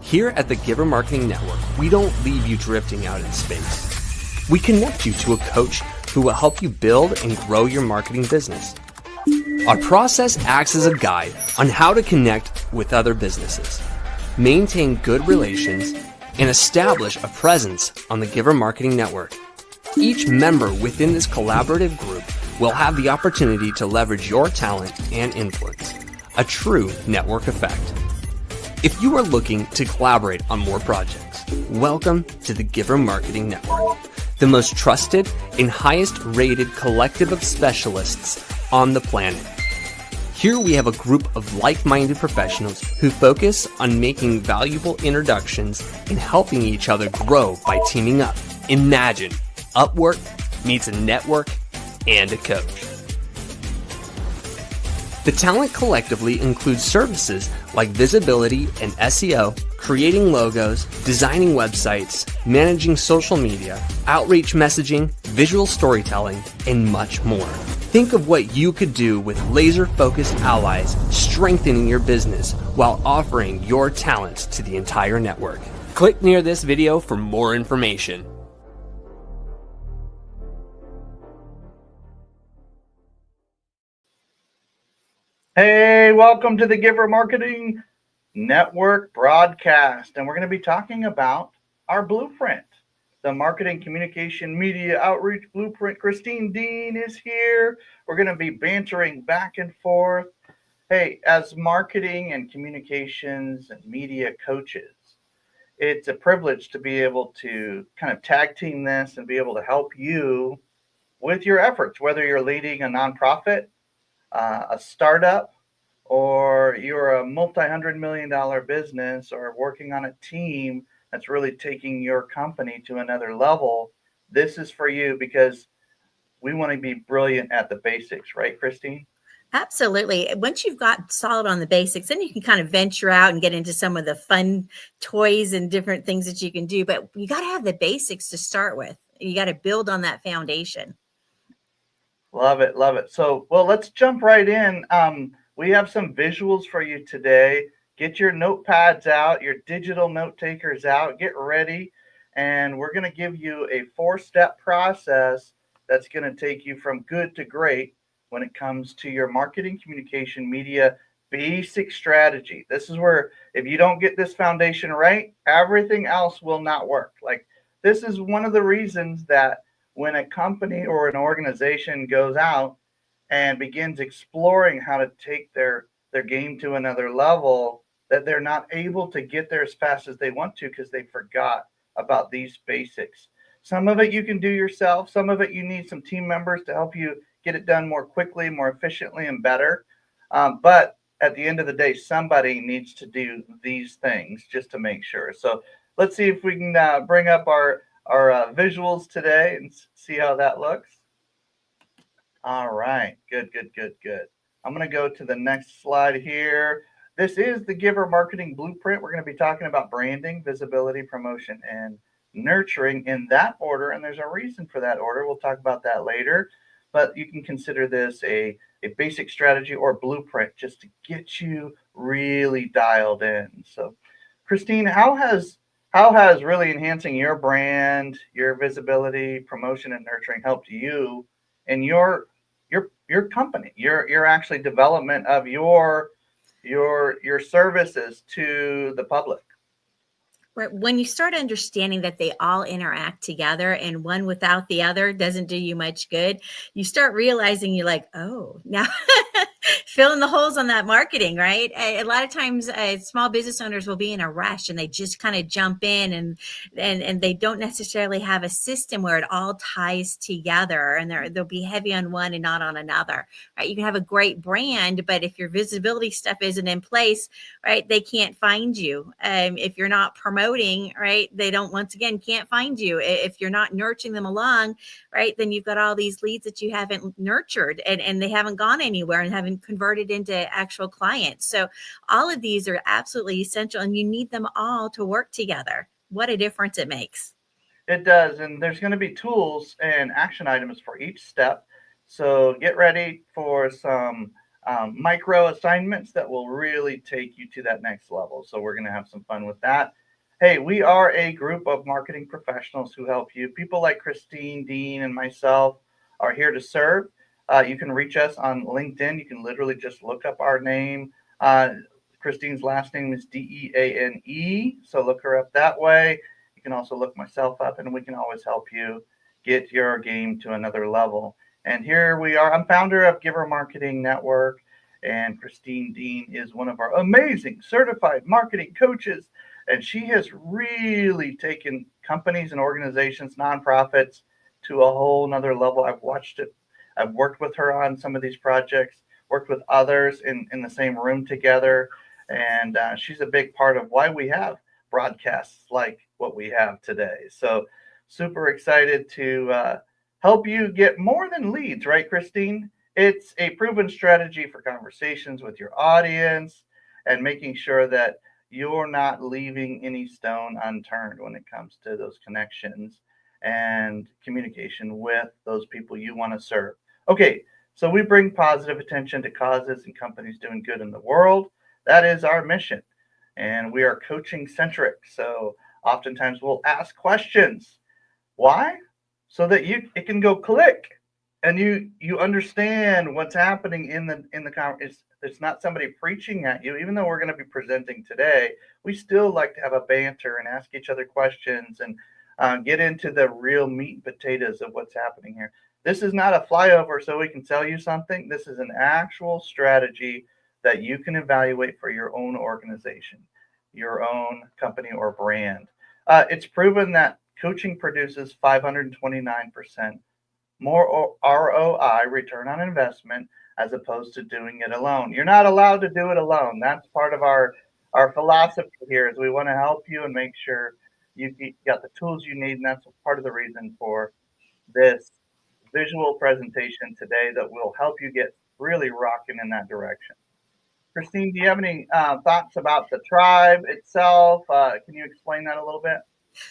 Here at the Giver Marketing Network, we don't leave you drifting out in space. We connect you to a coach who will help you build and grow your marketing business. Our process acts as a guide on how to connect with other businesses, maintain good relations, and establish a presence on the Giver Marketing Network. Each member within this collaborative group will have the opportunity to leverage your talent and influence, a true network effect. If you are looking to collaborate on more projects, welcome to the Giver Marketing Network, the most trusted and highest rated collective of specialists on the planet. Here we have a group of like-minded professionals who focus on making valuable introductions and helping each other grow by teaming up. Imagine Upwork meets a network and a coach. The talent collectively includes services like visibility and SEO, creating logos, designing websites, managing social media, outreach messaging, visual storytelling, and much more. Think of what you could do with laser-focused allies, strengthening your business while offering your talents to the entire network. Click near this video for more information. Hey, welcome to the Giver Marketing Network broadcast. And we're going to be talking about our blueprint, the marketing, communication, media, outreach blueprint. Christine Deane is here. We're going to be bantering back and forth. Hey, as marketing and communications and media coaches, it's a privilege to be able to kind of tag team this and be able to help you with your efforts, whether you're leading a nonprofit, a startup, or you're a multi-hundred-million-dollar business, or working on a team that's really taking your company to another level. This is for you because we want to be brilliant at the basics, right, Christine? Absolutely. Once you've got solid on the basics, then you can kind of venture out and get into some of the fun toys and different things that you can do. But you got to have the basics to start with. You got to build on that foundation. Love it. Love it. So, well, let's jump right in. We have some visuals for you today. Get your notepads out, your digital note takers out, get ready. And we're going to give you a 4-step process that's going to take you from good to great when it comes to your marketing, communication, media, basic strategy. This is where if you don't get this foundation right, everything else will not work. Like, this is one of the reasons that when a company or an organization goes out and begins exploring how to take their game to another level, that they're not able to get there as fast as they want to because they forgot about these basics. Some of it you can do yourself. Some of it you need some team members to help you get it done more quickly, more efficiently, and better. But at the end of the day, somebody needs to do these things just to make sure. So let's see if we can bring up our visuals today and see how that looks. All right, good. I'm going to go to the next slide here. This is the Giver Marketing Blueprint. We're going to be talking about branding, visibility, promotion, and nurturing in that order. And there's a reason for that order. We'll talk about that later. But you can consider this a basic strategy or blueprint just to get you really dialed in. So, Christine, how has really enhancing your brand, your visibility, promotion, and nurturing helped you in your company, your actually development of your services to the public? Right. When you start understanding that they all interact together and one without the other doesn't do you much good, you start realizing you're like, oh, now filling the holes on that marketing, right? A lot of times small business owners will be in a rush and they just kind of jump in and they don't necessarily have a system where it all ties together, and they'll be heavy on one and not on another, right? You can have a great brand, but if your visibility stuff isn't in place, right, they can't find you. If you're not promoting, right, they can't find you. If you're not nurturing them along, right, then you've got all these leads that you haven't nurtured and they haven't gone anywhere and haven't converted into actual clients. So all of these are absolutely essential, and you need them all to work together. What a difference it makes. It does. And there's going to be tools and action items for each step. So get ready for some micro assignments that will really take you to that next level. So we're going to have some fun with that. Hey, we are a group of marketing professionals who help you. People like Christine, Deane, and myself are here to serve. You can reach us on LinkedIn. You can literally just look up our name. Christine's last name is Deane, so look her up that way. You can also look myself up, and we can always help you get your game to another level. And here we are. I'm founder of Giver Marketing Network, and Christine Deane is one of our amazing certified marketing coaches. And she has really taken companies and organizations, nonprofits, to a whole nother level. I've watched it. I've worked with her on some of these projects, worked with others in the same room together. And she's a big part of why we have broadcasts like what we have today. So super excited to help you get more than leads, right, Christine? It's a proven strategy for conversations with your audience and making sure that you're not leaving any stone unturned when it comes to those connections and communication with those people you want to serve. Okay, so we bring positive attention to causes and companies doing good in the world. That is our mission. And we are coaching centric. So oftentimes we'll ask questions. Why? So that it can go click and you understand what's happening in the conversation. It's not somebody preaching at you. Even though we're going to be presenting today, we still like to have a banter and ask each other questions and get into the real meat and potatoes of what's happening here. This is not a flyover so we can tell you something. This is an actual strategy that you can evaluate for your own organization, your own company or brand. It's proven that coaching produces 529% more ROI, return on investment, as opposed to doing it alone. You're not allowed to do it alone. That's part of our philosophy here is we want to help you and make sure you got the tools you need. And that's part of the reason for this visual presentation today that will help you get really rocking in that direction. Christine, do you have any thoughts about the tribe itself? Can you explain that a little bit?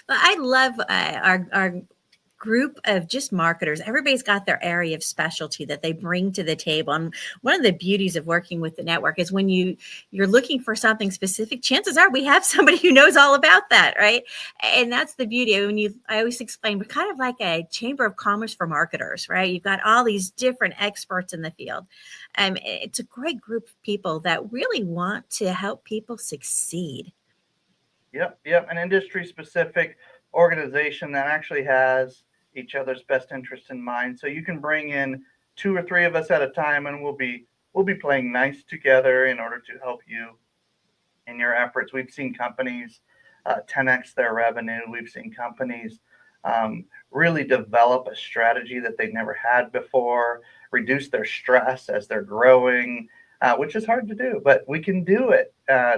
Well, I love our group of just marketers. Everybody's got their area of specialty that they bring to the table. And one of the beauties of working with the network is when you're looking for something specific, chances are we have somebody who knows all about that, right? And that's the beauty. I always explain, we're kind of like a chamber of commerce for marketers, right? You've got all these different experts in the field. It's a great group of people that really want to help people succeed. Yep. An industry specific organization that actually has each other's best interest in mind. So you can bring in 2 or 3 of us at a time, and we'll be playing nice together in order to help you in your efforts. We've seen companies 10x their revenue. We've seen companies really develop a strategy that they've never had before, reduce their stress as they're growing, which is hard to do, but we can do it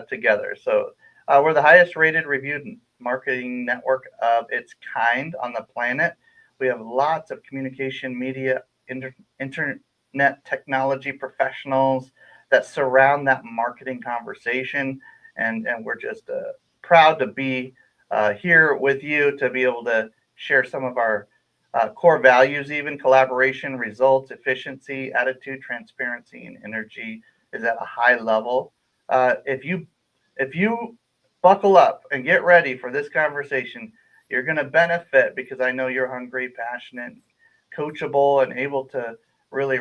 together. So we're the highest rated reviewed marketing network of its kind on the planet. We have lots of communication, media, internet technology professionals that surround that marketing conversation. And we're just proud to be here with you to be able to share some of our core values, even collaboration, results, efficiency, attitude, transparency, and energy is at a high level. If you buckle up and get ready for this conversation, you're going to benefit because I know you're hungry, passionate, coachable, and able to really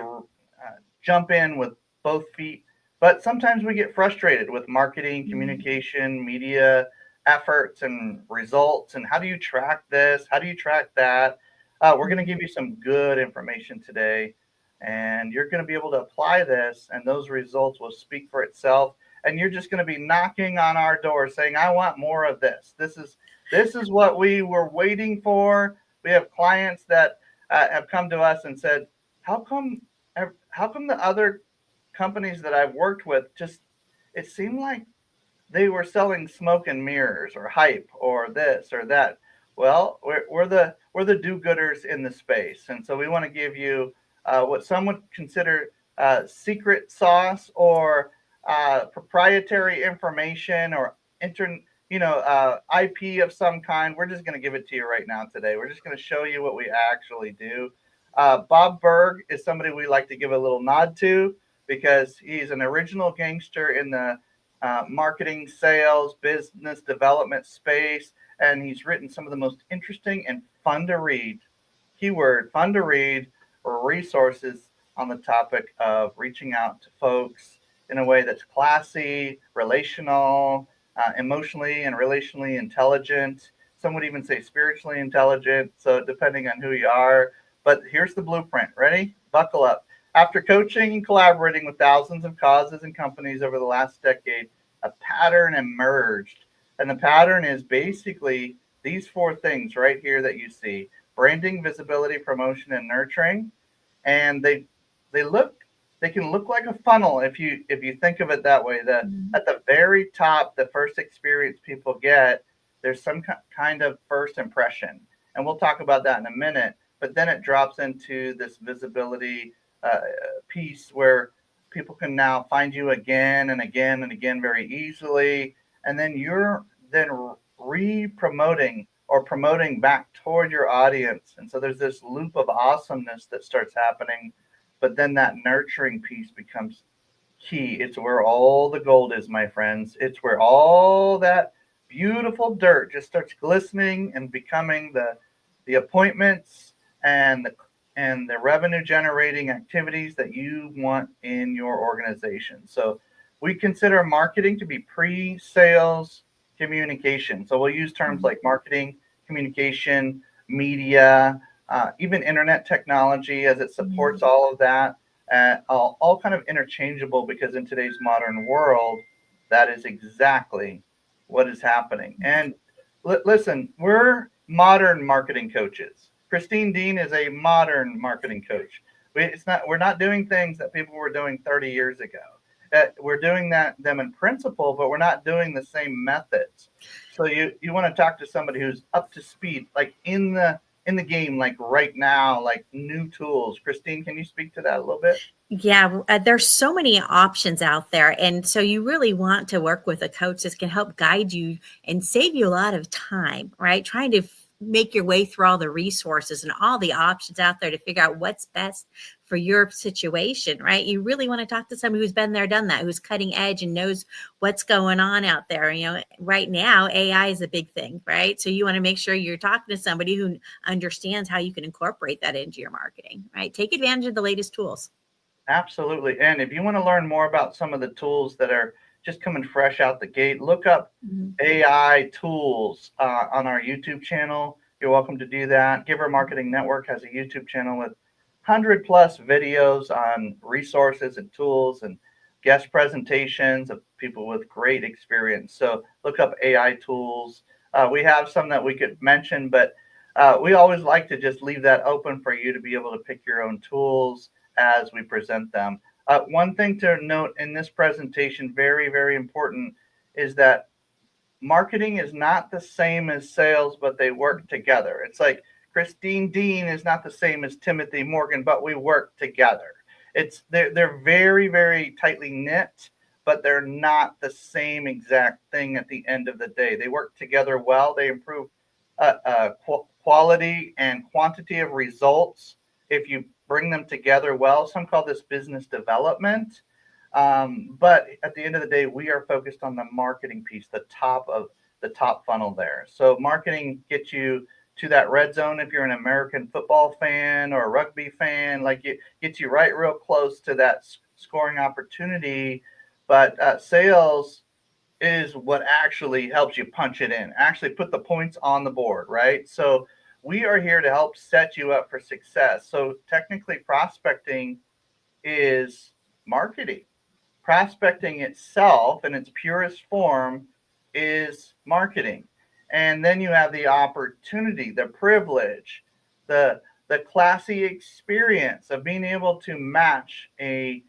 jump in with both feet. But sometimes we get frustrated with marketing, communication, media efforts and results. And how do you track this? How do you track that? We're going to give you some good information today, and you're going to be able to apply this, and those results will speak for itself. And you're just going to be knocking on our door saying, I want more of this. This is what we were waiting for. We have clients that have come to us and said, how come the other companies that I've worked with it seemed like they were selling smoke and mirrors or hype or this or that. Well, we're the do-gooders in the space. And so we want to give you what some would consider secret sauce or proprietary information or IP of some kind. We're just going to give it to you right now today. We're just going to show you what we actually do. Bob Berg is somebody we like to give a little nod to. because he's an original gangster in the marketing, sales, business development space, and he's written some of the most interesting and fun to read, keyword fun to read, resources on the topic of reaching out to folks in a way that's classy, relational, emotionally and relationally intelligent. Some would even say spiritually intelligent. So, depending on who you are. But here's the blueprint. Ready? Buckle up. After coaching and collaborating with thousands of causes and companies over the last decade, a pattern emerged. And the pattern is basically these four things right here that you see: branding, visibility, promotion, and nurturing. And they can look like a funnel if you think of it that way. At the very top, the first experience people get, there's some kind of first impression, and we'll talk about that in a minute. But then it drops into this visibility piece where people can now find you again and again and again very easily, and then you're then re-promoting or promoting back toward your audience. And so there's this loop of awesomeness that starts happening, but then that nurturing piece becomes key. It's where all the gold is, my friends. It's where all that beautiful dirt just starts glistening and becoming the appointments and the revenue generating activities that you want in your organization. So we consider marketing to be pre-sales communication. So we'll use terms like marketing, communication, media, even internet technology, as it supports all of that, all kind of interchangeable, because in today's modern world, that is exactly what is happening. And listen, we're modern marketing coaches. Christine Deane is a modern marketing coach. We're not doing things that people were doing 30 years ago. We're doing them in principle, but we're not doing the same methods. So you want to talk to somebody who's up to speed, like in the game, like right now, like new tools. Christine, can you speak to that a little bit? Yeah, there's so many options out there. And so you really want to work with a coach that can help guide you and save you a lot of time, right? Trying to make your way through all the resources and all the options out there to figure out what's best for your situation, right? You really want to talk to somebody who's been there, done that, who's cutting edge and knows what's going on out there. You know, right now, AI is a big thing, right? So you want to make sure you're talking to somebody who understands how you can incorporate that into your marketing, right? Take advantage of the latest tools. Absolutely. And if you want to learn more about some of the tools that are just coming fresh out the gate, look up AI tools on our YouTube channel. You're welcome to do that. Giver Marketing Network has a YouTube channel with 100+ videos on resources and tools and guest presentations of people with great experience. So look up AI tools. We have some that we could mention, but we always like to just leave that open for you to be able to pick your own tools as we present them. One thing to note in this presentation, very, very important, is that marketing is not the same as sales, but they work together. It's like Christine Deane is not the same as Timothy Morgan, but we work together. They're very, very tightly knit, but they're not the same exact thing at the end of the day. They work together well. They improve quality and quantity of results if you bring them together well. Some call this business development. But at the end of the day, we are focused on the marketing piece, the top funnel there. So marketing gets you to that red zone if you're an American football fan or a rugby fan, like it gets you right real close to that scoring opportunity. But sales is what actually helps you punch it in, actually put the points on the board, right? So we are here to help set you up for success. So technically, prospecting is marketing. Prospecting itself in its purest form is marketing. And then you have the opportunity, the privilege, the classy experience of being able to match a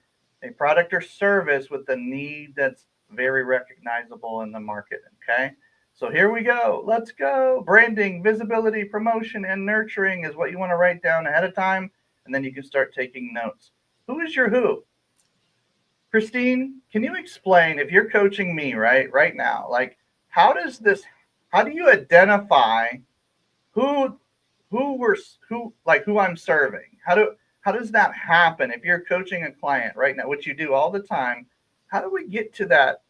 product or service with the need that's very recognizable in the market. Okay. So here we go. Let's go. Branding, visibility, promotion, and nurturing is what you want to write down ahead of time. And then you can start taking notes. Who is your who? Christine, can you explain, if you're coaching me right now, like how do you identify who I'm serving? How How does that happen? If you're coaching a client right now, which you do all the time, how do we get to that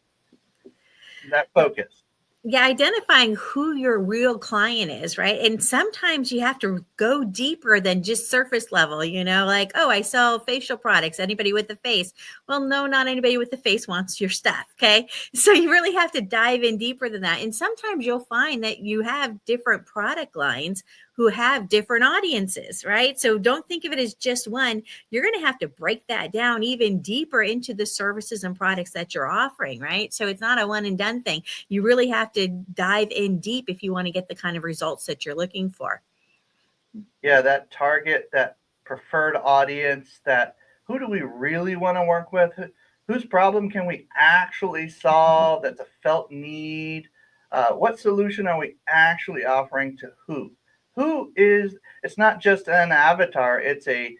focus? Yeah, identifying who your real client is, right? And sometimes you have to go deeper than just surface level, like, oh, I sell facial products. Anybody with a face? Well, no, not anybody with a face wants your stuff. Okay. So you really have to dive in deeper than that. And sometimes you'll find that you have different product lines who have different audiences, right? So don't think of it as just one. You're going to have to break that down even deeper into the services and products that you're offering, right? So it's not a one and done thing. You really have to dive in deep if you want to get the kind of results that you're looking for. Yeah, that target, that preferred audience, that who do we really want to work with? Whose problem can we actually solve? That's a felt need. What solution are we actually offering to who? Who is? It's not just an avatar. It's an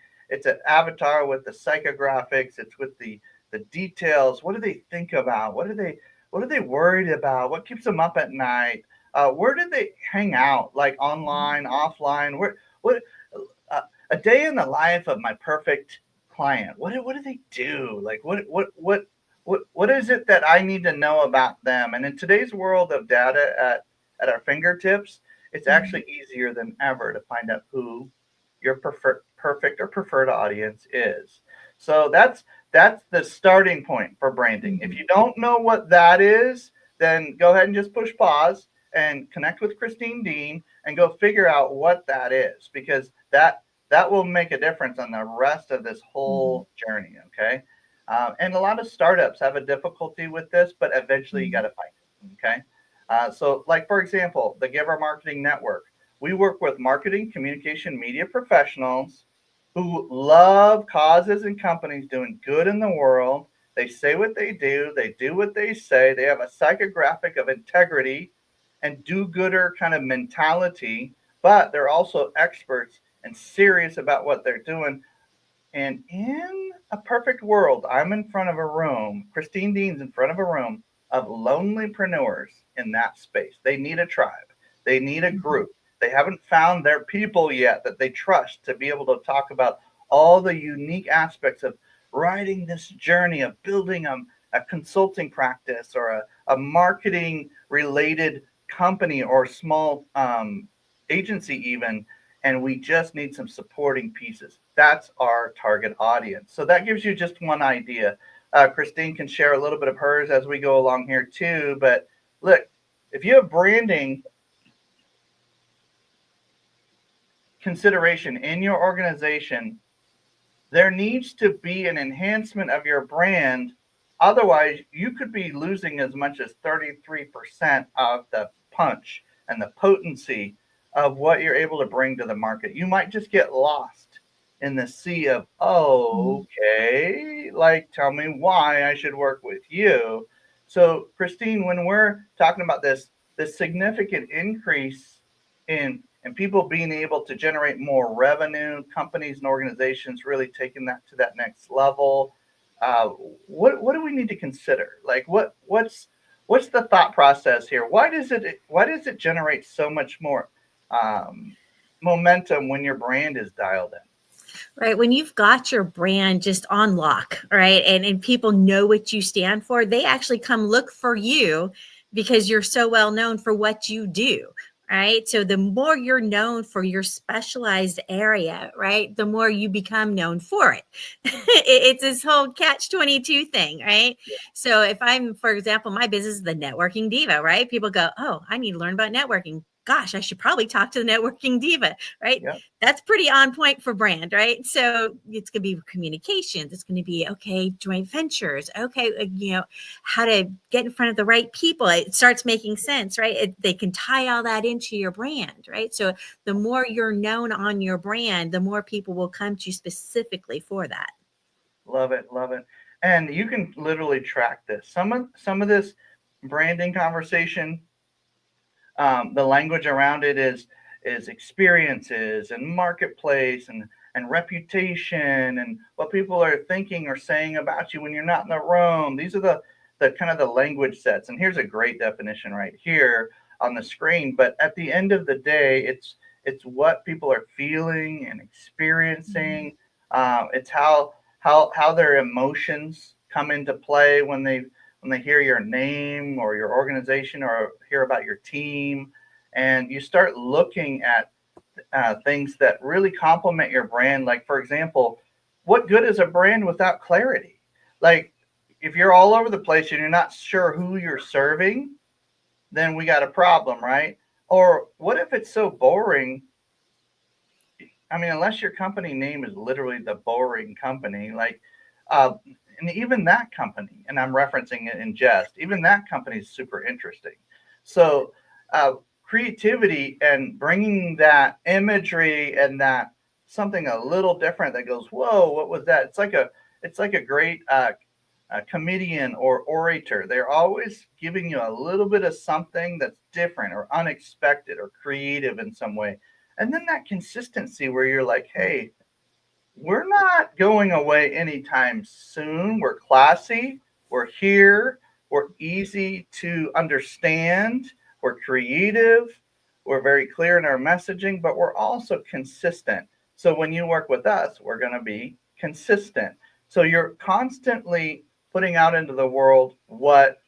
avatar with the psychographics. It's with the details. What do they think about? What are they worried about? What keeps them up at night? Where do they hang out? Like online, offline? What a day in the life of my perfect client? What do they do? Like what is it that I need to know about them? And in today's world of data at our fingertips, it's actually easier than ever to find out who your perfect or preferred audience is. So that's the starting point for branding. If you don't know what that is, then go ahead and just push pause and connect with Christine Deane and go figure out what that is, because that will make a difference on the rest of this whole journey. Okay. And a lot of startups have a difficulty with this, but eventually you got to find it. Okay. So like, for example, the Giver Marketing Network, we work with marketing, communication, media professionals who love causes and companies doing good in the world. They say what they do what they say. They have a psychographic of integrity and do-gooder kind of mentality, but they're also experts and serious about what they're doing. And in a perfect world, I'm in front of a room, Christine Deane's in front of a room of lonelypreneurs in that space. They need a tribe. They need a group. They haven't found their people yet that they trust to be able to talk about all the unique aspects of riding this journey of building a consulting practice or a marketing related company or small agency even. And we just need some supporting pieces. That's our target audience. So that gives you just one idea. Christine can share a little bit of hers as we go along here too. But look, if you have branding consideration in your organization, there needs to be an enhancement of your brand. Otherwise, you could be losing as much as 33% of the punch and the potency of what you're able to bring to the market. You might just get lost in the sea of, oh, okay, like tell me why I should work with you. So, Christine, when we're talking about this significant increase in people being able to generate more revenue, companies and organizations really taking that to that next level, what do we need to consider? Like what's the thought process here? Why does it generate so much more momentum when your brand is dialed in? Right. When you've got your brand just on lock, right, and people know what you stand for, they actually come look for you because you're so well known for what you do. Right. So the more you're known for your specialized area, right, the more you become known for it. It's this whole catch-22 thing, right? So if I'm, for example, my business is the networking diva, right? People go, oh, I need to learn about networking. Gosh, I should probably talk to the networking diva, right? Yep. That's pretty on point for brand, right? So it's going to be communications. It's going to be, okay, joint ventures. Okay, how to get in front of the right people. It starts making sense, right? They can tie all that into your brand, right? So the more you're known on your brand, the more people will come to you specifically for that. Love it. And you can literally track this. Some of this branding conversation, the language around it is experiences and marketplace and reputation and what people are thinking or saying about you when you're not in the room. These are the kind of the language sets. And here's a great definition right here on the screen. But at the end of the day, it's what people are feeling and experiencing. It's how their emotions come into play when they hear your name or your organization or hear about your team, and you start looking at things that really complement your brand. Like, for example, what good is a brand without clarity? Like, if you're all over the place and you're not sure who you're serving, then we got a problem, right? Or what if it's so boring? I mean, unless your company name is literally the boring company, like, uh, and even that company, and I'm referencing it in jest, even that company is super interesting. So, uh, creativity and bringing that imagery and that something a little different that goes, whoa, what was that? It's like a great comedian or orator. They're always giving you a little bit of something that's different or unexpected or creative in some way. And then that consistency where you're like, hey, we're not going away anytime soon. We're classy. We're here. We're easy to understand. We're creative. We're very clear in our messaging, but we're also consistent. So when you work with us, we're going to be consistent. So you're constantly putting out into the world what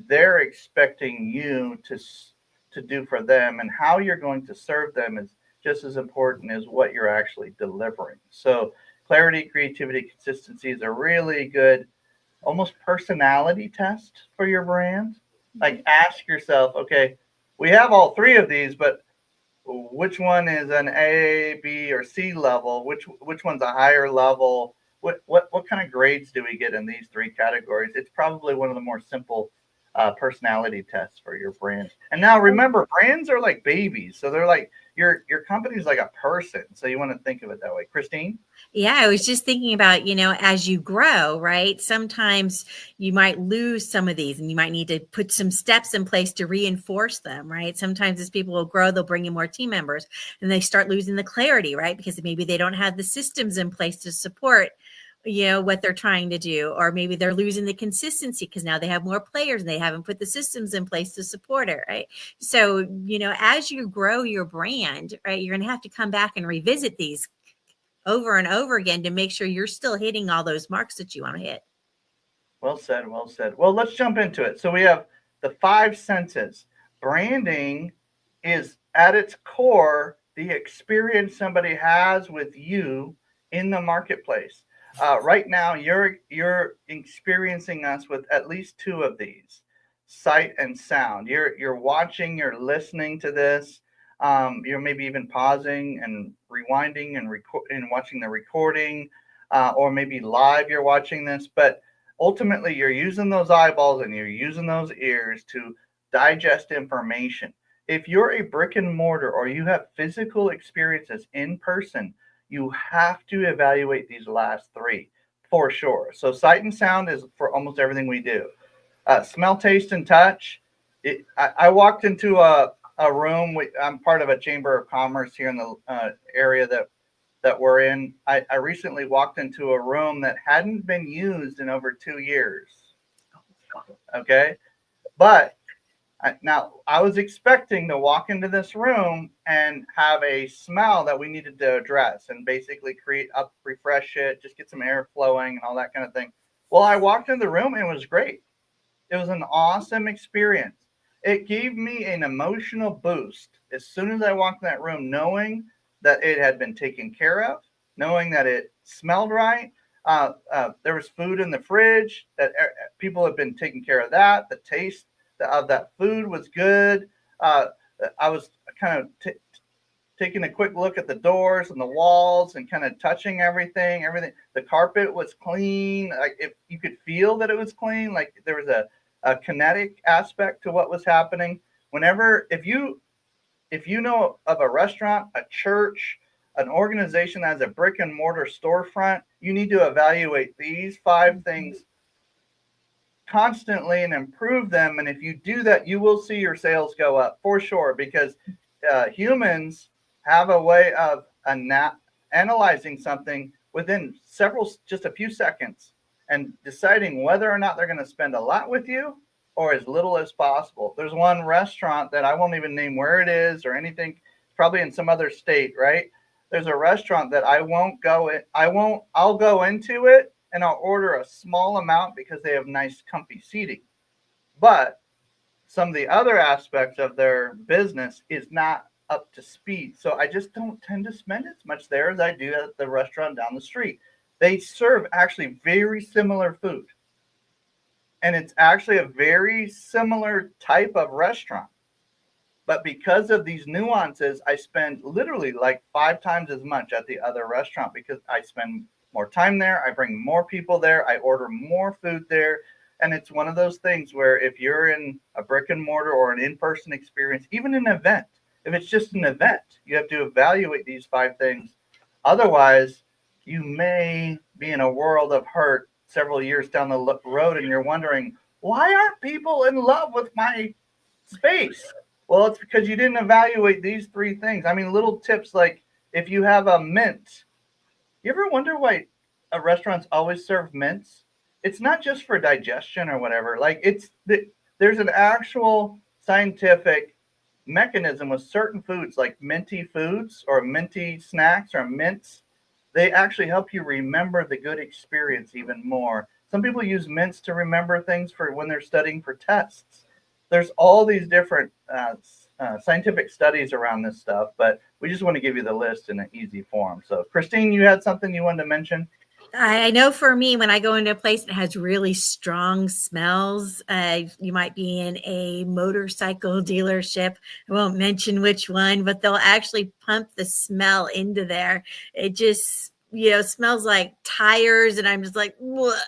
they're expecting you to do for them, and how you're going to serve them is just as important as what you're actually delivering. So clarity, creativity, consistency is a really good almost personality test for your brand. Like, ask yourself, okay, we have all three of these, but which one is an A, B, or C level? Which one's a higher level? What kind of grades do we get in these three categories? It's probably one of the more simple personality tests for your brand. And now remember, brands are like babies, so they're like your company's like a person. So you want to think of it that way, Christine. Yeah, I was just thinking about, as you grow, right? Sometimes you might lose some of these and you might need to put some steps in place to reinforce them, right? Sometimes as people will grow, they'll bring in more team members and they start losing the clarity, right? Because maybe they don't have the systems in place to support what they're trying to do, or maybe they're losing the consistency because now they have more players and they haven't put the systems in place to support it, right? So as you grow your brand, right, you're going to have to come back and revisit these over and over again to make sure you're still hitting all those marks that you want to hit. Well said, well said. Well, let's jump into it. So we have the five senses. Branding is at its core the experience somebody has with you in the marketplace. Right now, you're experiencing us with at least two of these: sight and sound. You're watching, you're listening to this. You're maybe even pausing and rewinding and watching the recording, or maybe live. You're watching this, but ultimately you're using those eyeballs and you're using those ears to digest information. If you're a brick and mortar or you have physical experiences in person, you have to evaluate these last three for sure. So sight and sound is for almost everything we do. Smell, taste, and touch. I walked into a room. I'm part of a chamber of commerce here in the area that we're in. I recently walked into a room that hadn't been used in over 2 years. Okay. But now I was expecting to walk into this room and have a smell that we needed to address and basically refresh it, just get some air flowing and all that kind of thing. Well, I walked in the room and it was great. It was an awesome experience. It gave me an emotional boost as soon as I walked in that room, knowing that it had been taken care of, knowing that it smelled right. There was food in the fridge, that people had been taking care of that. The taste of that food was good. I was kind of taking a quick look at the doors and the walls and kind of touching everything. The carpet was clean. Like, if you could feel that it was clean, like there was a kinetic aspect to what was happening. If you know of a restaurant, a church, an organization that has a brick and mortar storefront, you need to evaluate these five things constantly and improve them. And if you do that, you will see your sales go up for sure, because humans have a way of analyzing something within just a few seconds and deciding whether or not they're going to spend a lot with you or as little as possible. There's one restaurant that I won't even name where it is or anything. It's probably in some other state, right? there's a restaurant that I won't go in. I'll go into it and I'll order a small amount because they have nice, comfy seating. But some of the other aspects of their business is not up to speed. So I just don't tend to spend as much there as I do at the restaurant down the street. They serve actually very similar food. And it's actually a very similar type of restaurant. But because of these nuances, I spend literally like 5 times as much at the other restaurant because I spend more time there. I bring more people there. I order more food there. And it's one of those things where if you're in a brick and mortar or an in-person experience, even an event, if it's just an event, you have to evaluate these 5 things. Otherwise, you may be in a world of hurt several years down the road and you're wondering, why aren't people in love with my space? Well, it's because you didn't evaluate these 3 things. I mean, little tips like if you have a mint, you ever wonder why restaurants always serve mints? It's not just for digestion or whatever. Like there's an actual scientific mechanism with certain foods like minty foods or minty snacks or mints. They actually help you remember the good experience even more. Some people use mints to remember things for when they're studying for tests. There's all these different scientific studies around this stuff, but we just want to give you the list in an easy form. So, Christine, you had something you wanted to mention? I know for me, when I go into a place that has really strong smells, you might be in a motorcycle dealership. I won't mention which one, but they'll actually pump the smell into there. It just, smells like tires. And I'm just like, what?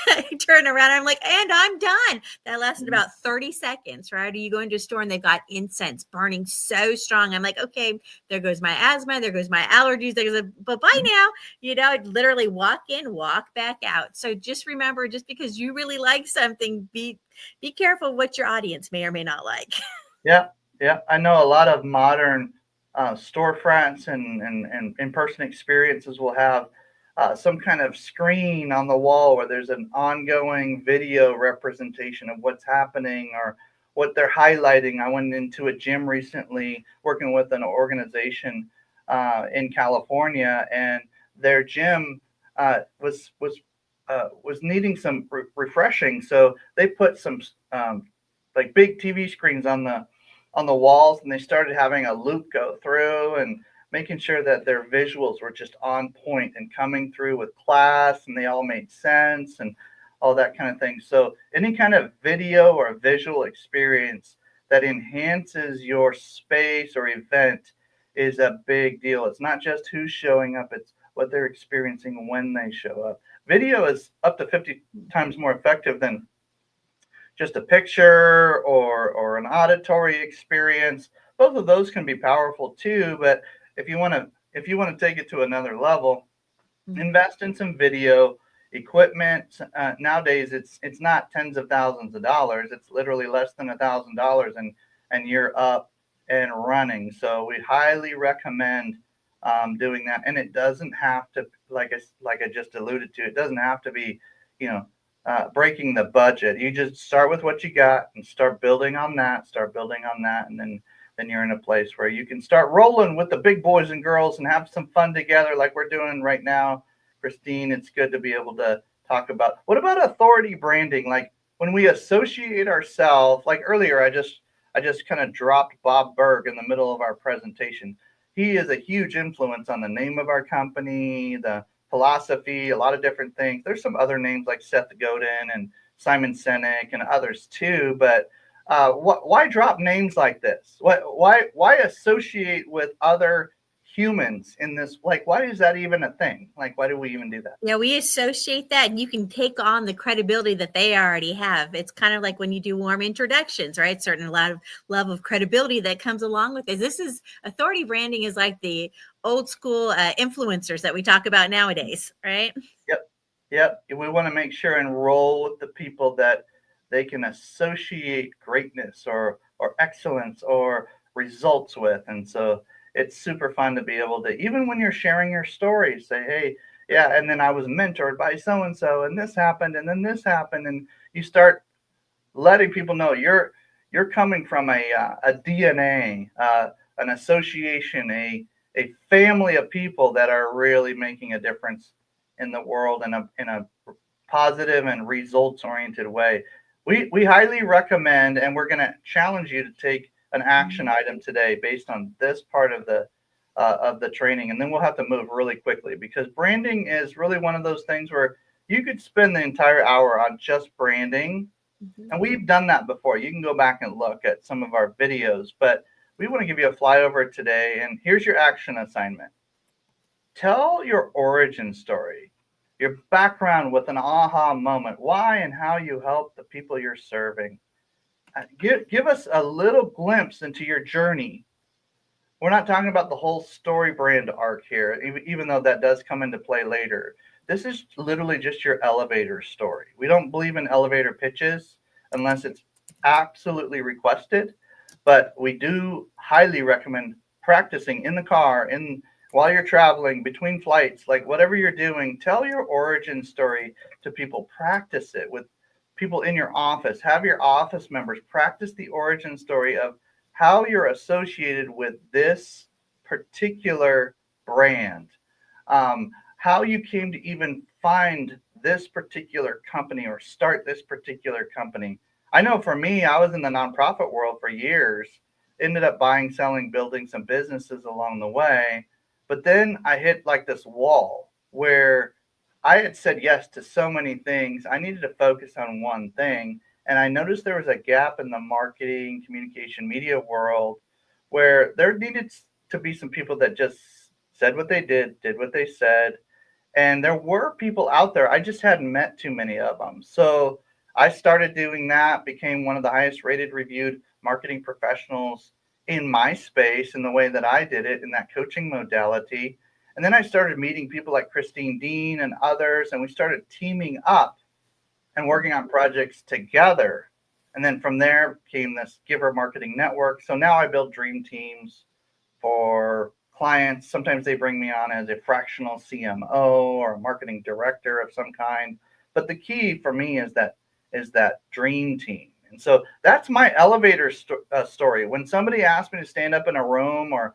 I turn around, I'm like, and I'm done. That lasted about 30 seconds, right? Or you go into a store and they've got incense burning so strong. I'm like, okay, there goes my asthma, there goes my allergies, but bye now. I'd literally walk in, walk back out. So just remember, just because you really like something, be careful what your audience may or may not like. Yeah. I know a lot of modern storefronts and in-person experiences will have some kind of screen on the wall where there's an ongoing video representation of what's happening or what they're highlighting. I went into a gym recently working with an organization in California, and their gym was needing some refreshing. So they put some like big TV screens on the walls, and they started having a loop go through and making sure that their visuals were just on point and coming through with class, and they all made sense and all that kind of thing. So any kind of video or visual experience that enhances your space or event is a big deal. It's not just who's showing up, it's what they're experiencing when they show up. Video is up to 50 times more effective than just a picture or an auditory experience. Both of those can be powerful too, but if you want to take it to another level, invest in some video equipment. Nowadays, it's not tens of thousands of dollars. It's literally less than $1,000, and you're up and running. So we highly recommend doing that. And it doesn't have to, like I just alluded to, it doesn't have to be, breaking the budget. You just start with what you got and start building on that, and then you're in a place where you can start rolling with the big boys and girls and have some fun together like we're doing right now. Christine, it's good to be able to talk about, what about authority branding? Like when we associate ourselves, like earlier, I just kind of dropped Bob Berg in the middle of our presentation. He is a huge influence on the name of our company, the philosophy, a lot of different things. There's some other names like Seth Godin and Simon Sinek and others too, but why drop names like this? Why associate with other humans in this? Like, why is that even a thing? Like, why do we even do that? Yeah, we associate that, and you can take on the credibility that they already have. It's kind of like when you do warm introductions, right? Certain a lot of level of credibility that comes along with it. This is authority branding is like the old school influencers that we talk about nowadays, right? Yep. We want to make sure and roll with the people that they can associate greatness or excellence or results with. And so it's super fun to be able to, even when you're sharing your story, say, hey, yeah, and then I was mentored by so-and-so, and this happened, and then this happened. And you start letting people know you're coming from a DNA, a an association, a family of people that are really making a difference in the world in a positive and results oriented way. We highly recommend, and we're going to challenge you to take an action item today based on this part of the training, and then we'll have to move really quickly, because branding is really one of those things where you could spend the entire hour on just branding. And we've done that before. You can go back and look at some of our videos, but we want to give you a flyover today. And here's your action assignment. Tell your origin story, your background with an aha moment, why and how you help the people you're serving. Give us a little glimpse into your journey. We're not talking about the whole story brand arc here, even though that does come into play later. This is literally just your elevator story. We don't believe in elevator pitches unless it's absolutely requested, but we do highly recommend practicing in the car, while you're traveling, between flights, like whatever you're doing. Tell your origin story to people. Practice it with people in your office. Have your office members practice the origin story of how you're associated with this particular brand, how you came to even find this particular company or start this particular company. I know for me, I was in the nonprofit world for years, ended up buying, selling, building some businesses along the way. But then I hit like this wall where I had said yes to so many things. I needed to focus on one thing. And I noticed there was a gap in the marketing, communication, media world where there needed to be some people that just said what they did what they said. And there were people out there. I just hadn't met too many of them. So I started doing that, became one of the highest rated reviewed marketing professionals in my space in the way that I did it in that coaching modality. And then I started meeting people like Deane and others, and we started teaming up and working on projects together. And then from there came this Giver Marketing Network. So now I build dream teams for clients. Sometimes they bring me on as a fractional CMO or a marketing director of some kind. But the key for me is that dream team. And so that's my elevator story. When somebody asks me to stand up in a room, or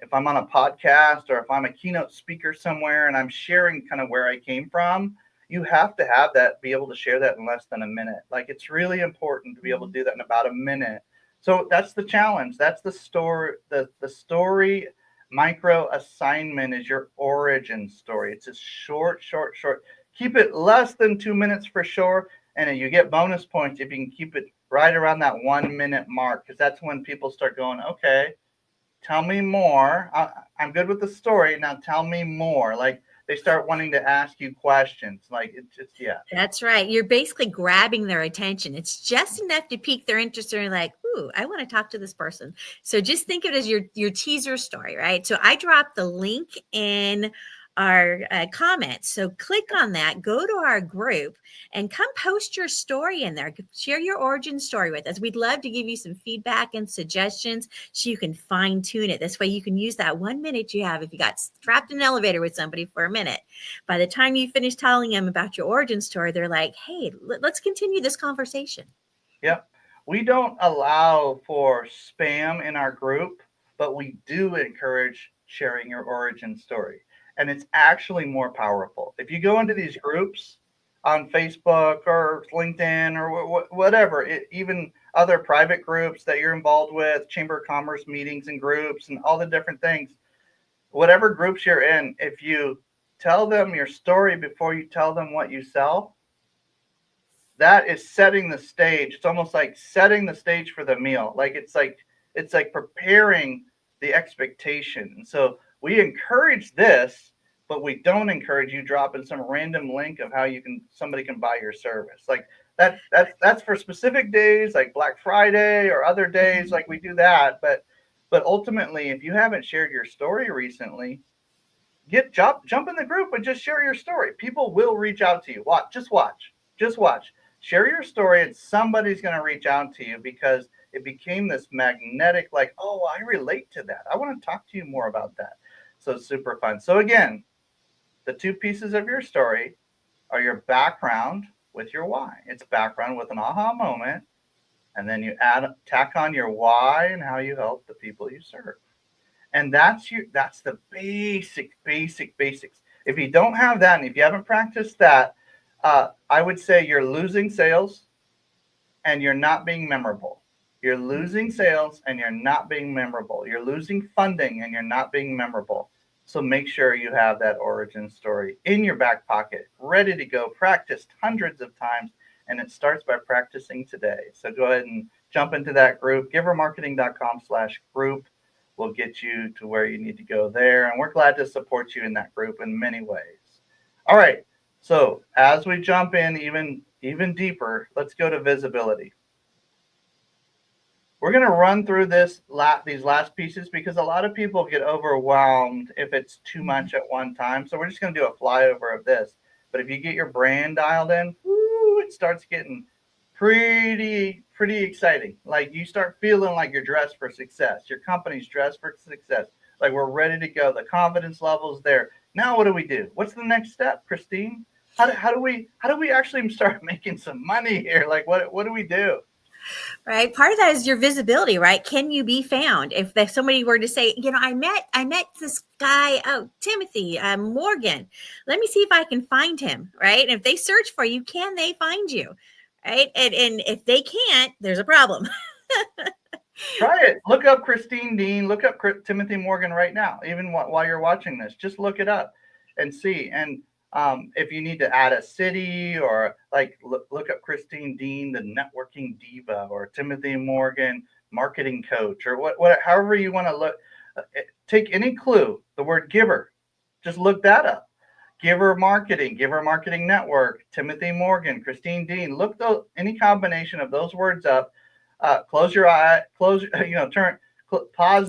if I'm on a podcast, or if I'm a keynote speaker somewhere and I'm sharing kind of where I came from, you have to have that, be able to share that in less than a minute. Like, it's really important to be able to do that in about a minute. So that's the challenge. That's the story. The story micro assignment is your origin story. It's a short. Keep it less than 2 minutes for sure. And you get bonus points if you can keep it right around that 1 minute mark, because that's when people start going, okay, tell me more. I'm good with the story. Now tell me more. Like, they start wanting to ask you questions. Like, it's just, yeah. That's right. You're basically grabbing their attention. It's just enough to pique their interest. They're like, ooh, I want to talk to this person. So just think of it as your teaser story, right? So I dropped the link in our comments. So click on that, go to our group, and come post your story in there. Share your origin story with us. We'd love to give you some feedback and suggestions so you can fine tune it. This way you can use that 1 minute you have. If you got trapped in an elevator with somebody for a minute, by the time you finish telling them about your origin story, they're like, hey, let's continue this conversation. Yep. We don't allow for spam in our group, but we do encourage sharing your origin story. And it's actually more powerful. If you go into these groups on Facebook or LinkedIn or whatever, even other private groups that you're involved with, Chamber of Commerce meetings and groups and all the different things, whatever groups you're in, if you tell them your story before you tell them what you sell, that is setting the stage. It's almost like setting the stage for the meal. It's like preparing the expectation. And so we encourage this, but we don't encourage you dropping some random link of how somebody can buy your service. Like that's for specific days like Black Friday or other days, like we do that. But ultimately, if you haven't shared your story recently, jump in the group and just share your story. People will reach out to you. Just watch. Share your story, and somebody's going to reach out to you, because it became this magnetic, like, oh, I relate to that. I want to talk to you more about that. So it's super fun. So again, the two pieces of your story are your background with your why. It's background with an aha moment, And then you tack on your why and how you help the people you serve. And that's the basics. If you don't have that, and if you haven't practiced that, I would say you're losing sales and you're not being memorable. You're losing sales and you're not being memorable. You're losing funding and you're not being memorable. So make sure you have that origin story in your back pocket, ready to go, practiced hundreds of times. And it starts by practicing today. So go ahead and jump into that group, givermarketing.com/group will get you to where you need to go there. And we're glad to support you in that group in many ways. All right. So as we jump in even deeper, let's go to visibility. We're going to run through these last pieces because a lot of people get overwhelmed if it's too much at one time. So we're just going to do a flyover of this. But if you get your brand dialed in, it starts getting pretty exciting. Like you start feeling like you're dressed for success. Your company's dressed for success. Like we're ready to go. The confidence level's there. Now what do we do? What's the next step, Christine? How do we actually start making some money here? Like what do we do? Right. Part of that is your visibility, right? Can you be found? If somebody were to say, I met this guy, Timothy Morgan. Let me see if I can find him. Right. And if they search for you, can they find you? Right. And if they can't, there's a problem. Try it. Look up Christine Deane. Look up Timothy Morgan right now. Even while you're watching this, just look it up and see. And if you need to add a city or like look up Christine Deane, the networking diva, or Timothy Morgan, marketing coach, or however you want to look. Take any clue. The word giver. Just look that up. Giver Marketing Network, Timothy Morgan, Christine Deane. Look any combination of those words up. Close your eye, pause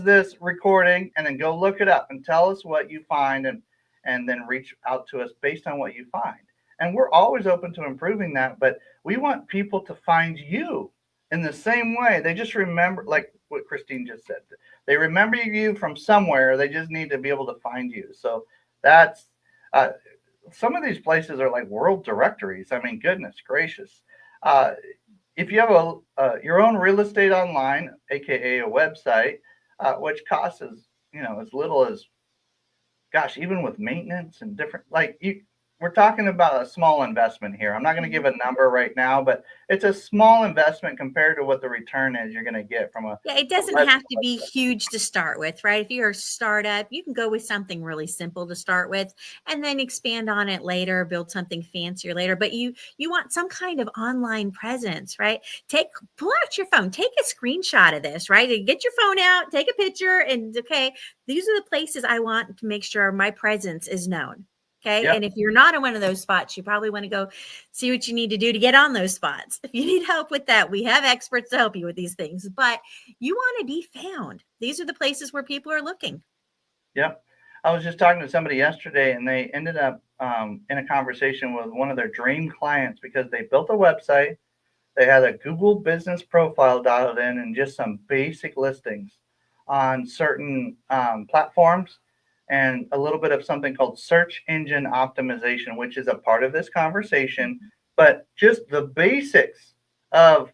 this recording and then go look it up and tell us what you find and then reach out to us based on what you find. And we're always open to improving that, but we want people to find you in the same way. They just remember, like what Christine just said, they remember you from somewhere. They just need to be able to find you. So that's, some of these places are like world directories. I mean, goodness gracious. If you have your own real estate online, aka a website, which costs as little as, gosh, even with maintenance and different, we're talking about a small investment here. I'm not going to give a number right now, but it's a small investment compared to what the return is you're going to get from it doesn't have to be huge to start with, right? If you're a startup, you can go with something really simple to start with and then expand on it later, build something fancier later. But you want some kind of online presence, right? Pull out your phone, take a screenshot of this, right? And get your phone out, take a picture, and okay, these are the places I want to make sure my presence is known. Okay. Yep. And if you're not in one of those spots, you probably want to go see what you need to do to get on those spots. If you need help with that, we have experts to help you with these things, but you want to be found. These are the places where people are looking. Yep. I was just talking to somebody yesterday and they ended up in a conversation with one of their dream clients because they built a website. They had a Google business profile dialed in and just some basic listings on certain platforms. And a little bit of something called search engine optimization, which is a part of this conversation, but just the basics of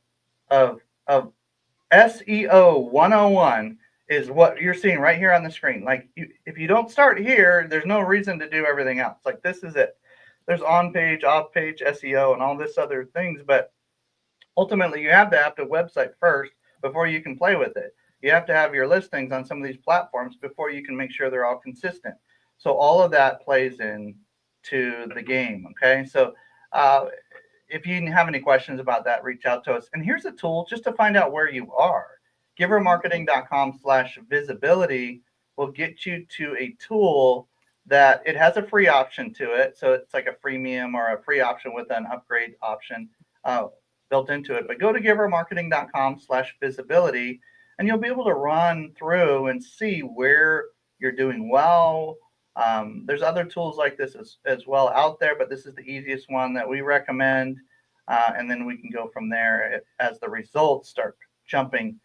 SEO 101 is what you're seeing right here on the screen. Like if you don't start here, there's no reason to do everything else. Like this is it. There's on page, off page SEO and all this other things, but ultimately you have to have the website first before you can play with it. You have to have your listings on some of these platforms before you can make sure they're all consistent. So all of that plays into the game. Okay. So if you have any questions about that, reach out to us. And here's a tool just to find out where you are. Givermarketing.com/visibility will get you to a tool that it has a free option to it. So it's like a freemium or a free option with an upgrade option built into it. But go to givermarketing.com/visibility. And you'll be able to run through and see where you're doing well. There's other tools like this as well out there, but this is the easiest one that we recommend. And then we can go from there as the results start jumping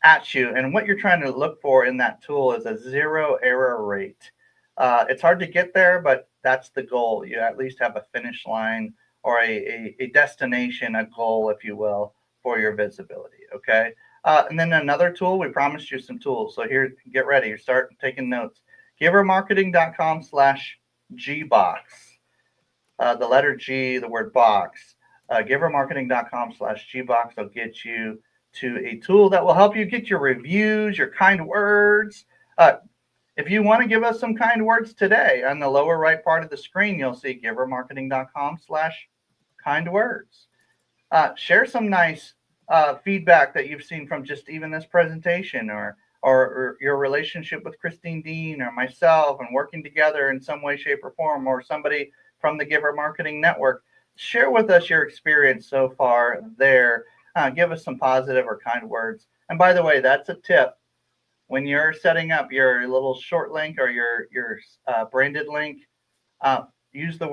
at you. And what you're trying to look for in that tool is a 0 error rate. It's hard to get there, but that's the goal. You at least have a finish line or a destination, a goal, if you will, for your visibility. Okay. And then another tool, we promised you some tools. So here, get ready. You start taking notes. Givermarketing.com/gbox. The letter G, the word box. Givermarketing.com/gbox will get you to a tool that will help you get your reviews, your kind words. If you want to give us some kind words today, on the lower right part of the screen, you'll see givermarketing.com/kind words. Share some nice feedback that you've seen from just even this presentation, or your relationship with Christine Deane or myself, and working together in some way, shape, or form, or somebody from the Giver Marketing Network. Share with us your experience so far there. Give us some positive or kind words. And by the way, that's a tip. When you're setting up your little short link or your branded link, use the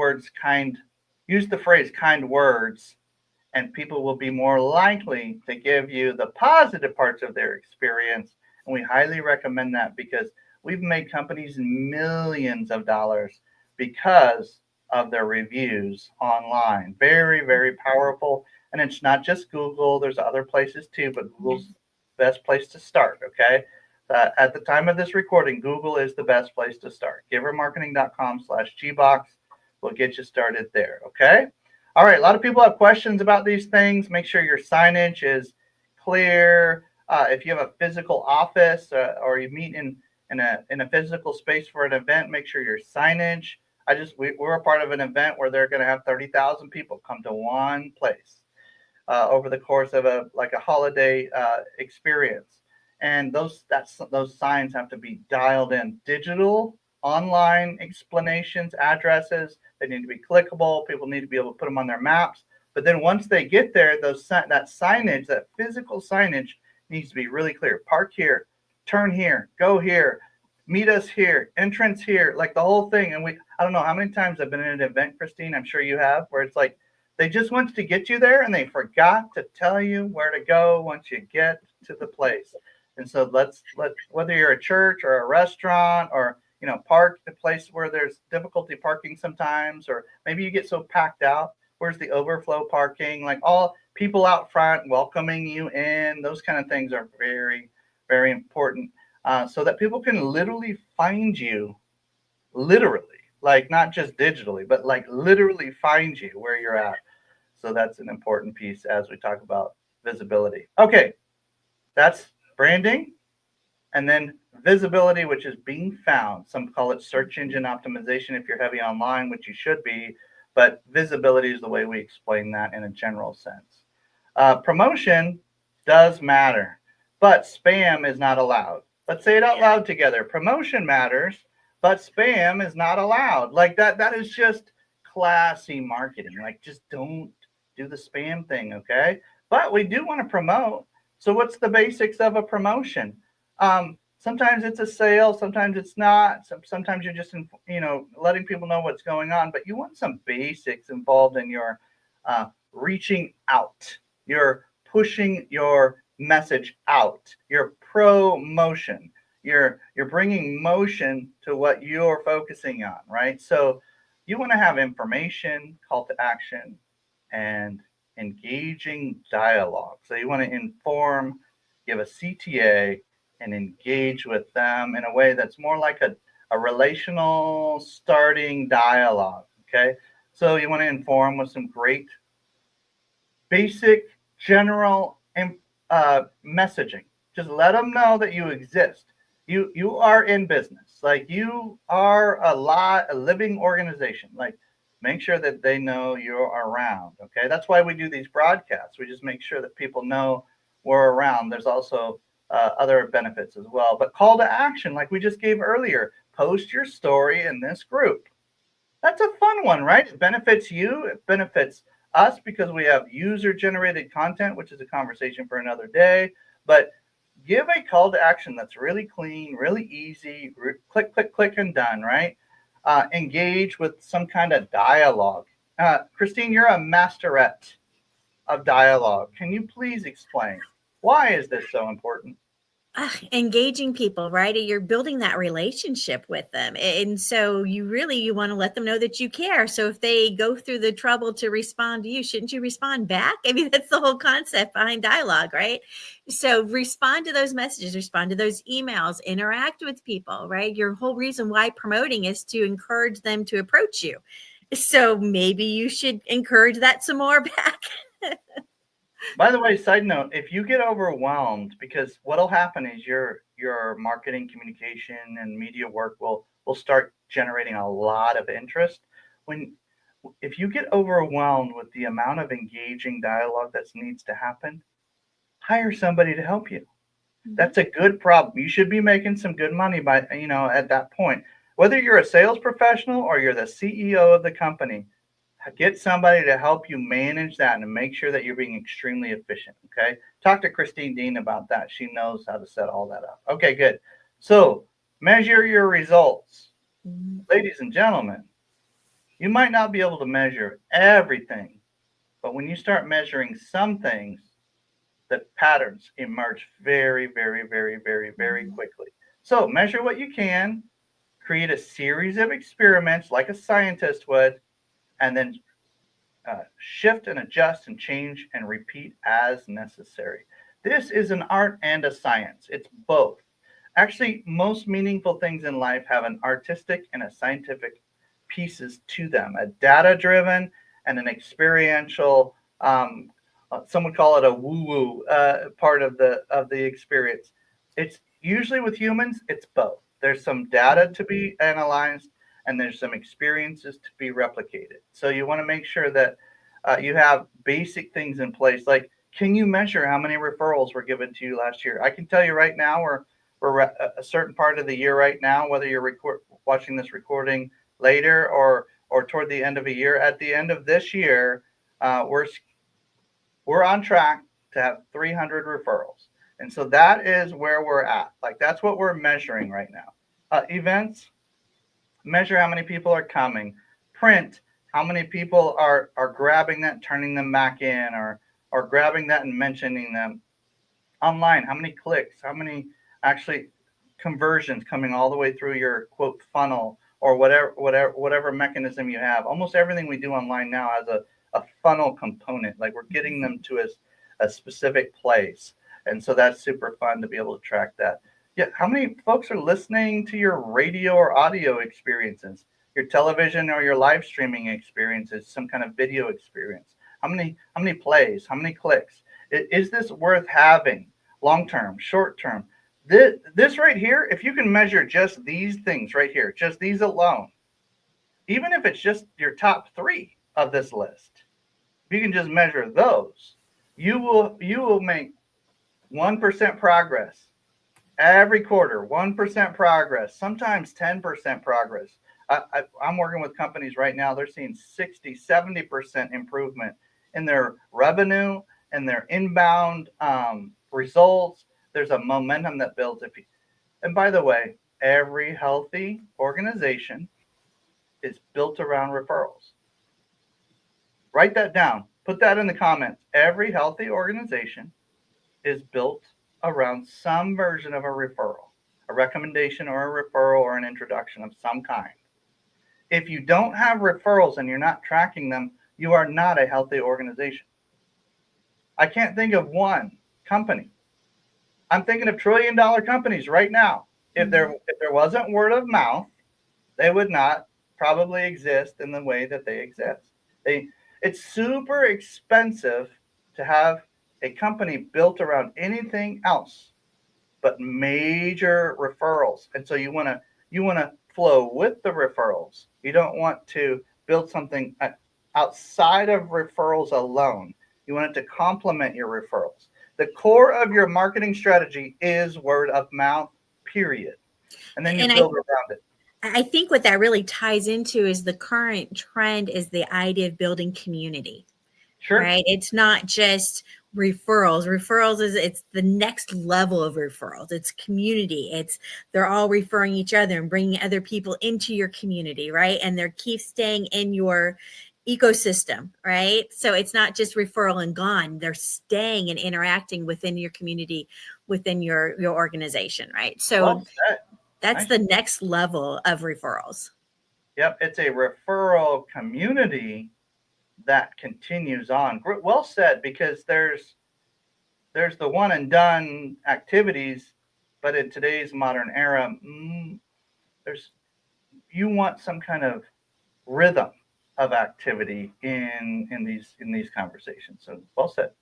phrase kind words, and people will be more likely to give you the positive parts of their experience. And we highly recommend that, because we've made companies millions of dollars because of their reviews online. Very, very powerful. And it's not just Google. There's other places too, but Google's the best place to start. Okay. At the time of this recording, Google is the best place to start. Givermarketing.com/gbox will get you started there. Okay. All right. A lot of people have questions about these things. Make sure your signage is clear. If you have a physical office, or you meet in a physical space for an event, make sure your signage. We're a part of an event where they're going to have 30,000 people come to one place over the course of a holiday experience, and those signs have to be dialed in. Digital, online explanations, addresses. They need to be clickable. People need to be able to put them on their maps. But then once they get there, that signage, that physical signage, needs to be really clear. Park here, turn here, go here, meet us here, entrance here, like the whole thing. And I don't know how many times I've been in an event, Christine, I'm sure you have, where it's like they just want to get you there and they forgot to tell you where to go once you get to the place. And so let's whether you're a church or a restaurant, or park the place where there's difficulty parking sometimes, or maybe you get so packed out. Where's the overflow parking? Like, all people out front welcoming you in. Those kind of things are very, very important, so that people can literally find you, literally, like not just digitally, but like literally find you where you're at. So that's an important piece as we talk about visibility. Okay, that's branding. And then visibility, which is being found. Some call it search engine optimization if you're heavy online, which you should be. But visibility is the way we explain that in a general sense. Promotion does matter, but spam is not allowed. Let's say it out loud together. Promotion matters, but spam is not allowed. Like that is just classy marketing. Like, just don't do the spam thing, okay? But we do want to promote. So what's the basics of a promotion? Sometimes it's a sale, sometimes it's not. Sometimes you're just letting people know what's going on. But you want some basics involved in your reaching out. You're pushing your message out. Your promotion. You're bringing motion to what you're focusing on, right? So you want to have information, call to action, and engaging dialogue. So you want to inform, give a CTA, and engage with them in a way that's more like a relational starting dialogue. Okay. So you want to inform with some great basic general messaging. Just let them know that you exist. You are in business. Like, you are a living organization. Like, make sure that they know you're around. Okay. That's why we do these broadcasts. We just make sure that people know we're around. There's also other benefits as well. But call to action, like we just gave earlier, post your story in this group. That's a fun one, right? It benefits you. It benefits us because we have user-generated content, which is a conversation for another day. But give a call to action that's really clean, really easy. Click, click, click, and done, right? Engage with some kind of dialogue. Christine, you're a masterette of dialogue. Can you please explain? Why is this so important? Engaging people, right? You're building that relationship with them. And so you want to let them know that you care. So if they go through the trouble to respond to you, shouldn't you respond back? I mean, that's the whole concept behind dialogue, right? So respond to those messages, respond to those emails, interact with people, right? Your whole reason why promoting is to encourage them to approach you. So maybe you should encourage that some more back. By the way, side note, if you get overwhelmed, because what'll happen is your marketing, communication, and media work will start generating a lot of interest. When if you get overwhelmed with the amount of engaging dialogue that needs to happen, hire somebody to help you. That's a good problem. You should be making some good money by, at that point. Whether you're a sales professional or you're the CEO of the company, get somebody to help you manage that and make sure that you're being extremely efficient. Okay. Talk to Christine Deane about that. She knows how to set all that up. Okay, good. So measure your results. Ladies and gentlemen, you might not be able to measure everything, but when you start measuring some things, the patterns emerge very, very, very, very, very quickly. So measure what you can, create a series of experiments like a scientist would, and then shift and adjust and change and repeat as necessary. This is an art and a science. It's both. Actually, most meaningful things in life have an artistic and a scientific pieces to them, a data-driven and an experiential. Some would call it a woo-woo part of the experience. It's usually with humans. It's both. There's some data to be analyzed, and there's some experiences to be replicated. So you want to make sure that you have basic things in place. Like, can you measure how many referrals were given to you last year? I can tell you right now, we're at a certain part of the year right now, whether you're watching this recording later or toward the end of a year. At the end of this year, we're on track to have 300 referrals. And so that is where we're at. Like, that's what we're measuring right now. Events, measure how many people are coming. Print, how many people are grabbing that, turning them back in, or grabbing that and mentioning them. Online, how many clicks, how many actually conversions coming all the way through your quote funnel or whatever mechanism you have. Almost everything we do online now has a funnel component. Like, we're getting them to a specific place. And so that's super fun to be able to track that. Yeah, how many folks are listening to your radio or audio experiences, your television or your live streaming experiences, some kind of video experience? How many plays, how many clicks? Is this worth having long term, short term? This right here, if you can measure just these things right here, just these alone, even if it's just your top 3 of this list, if you can just measure those, you will make 1% progress every quarter, 1% progress, sometimes 10% progress. I'm working with companies right now. They're seeing 60, 70% improvement in their revenue and their inbound results. There's a momentum that builds. And by the way, every healthy organization is built around referrals. Write that down. Put that in the comments. Every healthy organization is built around some version of a referral, a recommendation or a referral or an introduction of some kind. If you don't have referrals and you're not tracking them, you are not a healthy organization. I can't think of one company. I'm thinking of $1 trillion companies right now. If there wasn't word of mouth, they would not probably exist in the way that they exist. It's super expensive to have a company built around anything else but major referrals. And so you want to flow with the referrals. You don't want to build something outside of referrals alone. You want it to complement your referrals. The core of your marketing strategy is word of mouth, period. And then you build around it. I think what that really ties into is the current trend is the idea of building community. Sure. Right? It's not just referrals. It's the next level of referrals. It's community. They're all referring each other and bringing other people into your community, right? And they keep staying in your ecosystem, right? So it's not just referral and gone. They're staying and interacting within your community, within your organization, right? So Well said. that's Nice. the next level of referrals. Yep, it's a referral community that continues on. Well said, because there's the one and done activities, but in today's modern era, there's you want some kind of rhythm of activity in these conversations. So well said.